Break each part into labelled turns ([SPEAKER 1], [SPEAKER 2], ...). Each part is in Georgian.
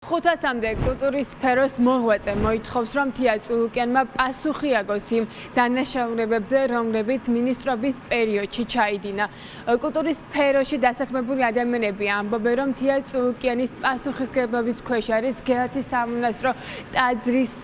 [SPEAKER 1] 500-მდე კულტურის სფეროს მოღვაწე მოითხოვს, რომ თია წულუკიანმა პასუხი აგოს იმ დანაშაულებებზე, რომლებიც მინისტრობის პერიოდში ჩაიდინა. კულტურის სფეროში დასაქმებული ადამიანები ამბობენ, რომ თია წულუკიანის პასუხისმგებლობის ქვეშ არის გელათის სამონასტრო ტაძრის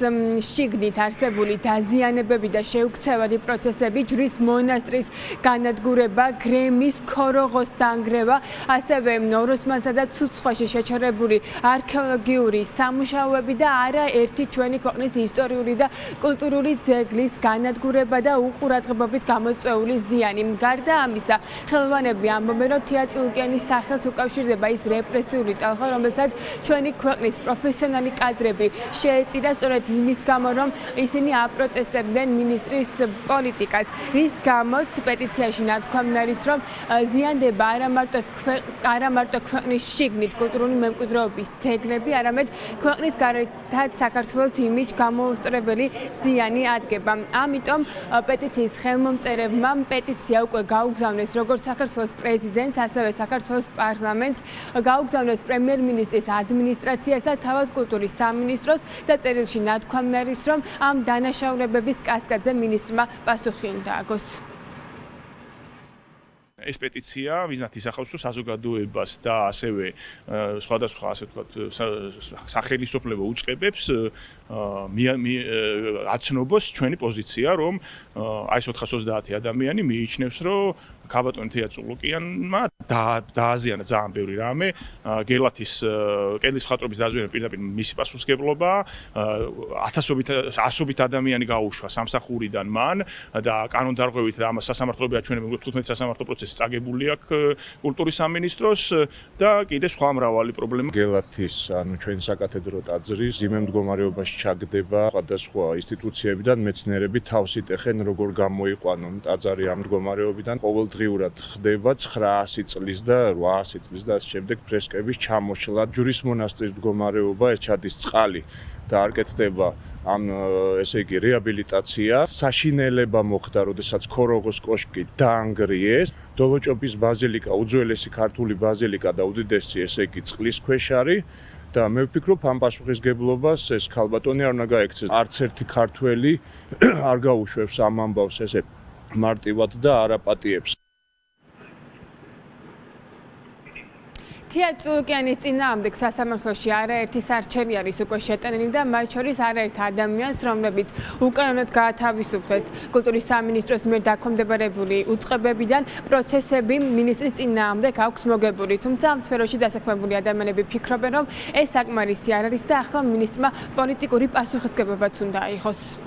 [SPEAKER 1] შიგნით არსებული დაზიანებები და შეუქცევადი პროცესები, ჯვრის მონასტრის განადგურება, გრემის ქოროღოს დანგრევა, ასევე ოროსმანსა და ცუცხვაში შეჩერებული არქეოლოგიური სამუშაოები და არაერთი ჩვენი ქვეყნის ისტორიული და კულტურული ძეგლის განადგურება და უყურადღებობით გამოწვეული ზიანი. გარდა ამისა, ხელოვანები ამბობენ, რომ თია წულუკიანის სახელს უკავშირდება ის რეპრესიული ტალღა, რომელსაც ჩვენი ქვეყნის პროფესიონალი კადრები შეეწირა სწორედ იმის გამო, რომ ისინი აპროტესტებდნენ მინისტრის პოლიტიკას, რის გამოც პეტიციაში ნათქვამი არის, რომ ზიანდება არა მარტო ქვეყნის შიგნით კულტურული მემკვიდრეობის ძეგლები, არამედ ქვეყნის გარეთაც საქართველოს იმიჯ გამოუსწორებელი ზიანი ადგება. ამიტომ პეტიციის ხელმომწერებმა პეტიცია უკვე გაუგზავნეს როგორც საქართველოს პრეზიდენტს, ასევე საქართველოს პარლამენტს, გაუგზავნეს პრემიერ-მინისტრის ადმინისტრაციას და თავად კულტურის სამინისტროს და წერილში ნათქვამი არის, რომ ამ დანაშაულებების კასკადზე მინისტრმა პასუხი უნდა აგოს.
[SPEAKER 2] ეს პეტიცია მიზნად ისახავს საზოგადოებას და ასევე სხვადასხვა ასე ვთქვათ სახელმწიფო უწყებებს აცნობს ჩვენი პოზიცია, რომ აი ეს 430 ადამიანი მიიჩნევს, რომ ქაბატონი თია წულუკიანმა დააზიანა ძალიან ბევრი რამე, გელათის კედლის მხატვრობის დაზიანება პირდაპირ მისი პასუხისმგებლობა, ასობით ადამიანი გაუშვა სამსახურიდან მან და კანონდარღვევით ამას სასამართლოები აჩვენებენ 15 სასამართლო პროცესი წაგებული აქვს კულტურის სამინისტროს და კიდე სხვა მრავალი პრობლემა.
[SPEAKER 3] გელათის, ჩვენი საკათედრო ტაძრის ძიმე მდგომარეობაში ჩაგდება სხვადასხვა ინსტიტუციებიდან მეცნიერები თავს იტეხენ, როგორ გამოიყვანონ ტაძარი ამ მდგომარეობიდან. ყოველდღიურად ხდება 900 წლის და 800 წლის და ასე შემდეგ ფრესკების ჩამოშლა. ჯვრის მონასტრის მდგომარეობა ჩადის წყალი და არ კეთდება ამ ესე იგი რეაბილიტაცია. საშინელება მოხდა, როდესაც ქოროღოს კოშკი დაანგრიეს. დოლოჭობის ბაზილიკა, უძველესი ქართული ბაზილიკა და უდიდესი ესე იგი წყლის ქვეშ არის. და მე ვფიქრობ, ამ პასუხისმგებლობას ეს ქალბატონი არ უნდა გაექცეს. არც ერთი ქართველი არ გაუშვებს ამ ამბავს ესე მარტივად და არ აპატიებს.
[SPEAKER 1] თია წულუკიანის წინააღმდეგ სასამართლოში არაერთი სარჩელი არის უკვე შეტანილი და მათ შორის არაერთ ადამიანს, რომლებიც უკანონოდ გაათავისუფლეს კულტურის სამინისტროს მიერ დაქვემდებარებული უწყებებიდან, პროცესები მინისტრის წინააღმდეგ აქვს მოგებული. თუმცა ამ სფეროში დასაქმებული ადამიანები ფიქრობენ, რომ ეს საკმარისი არ არის და ახლა მინისტრმა პოლიტიკური პასუხისმგებლობაც უნდა აიღოს.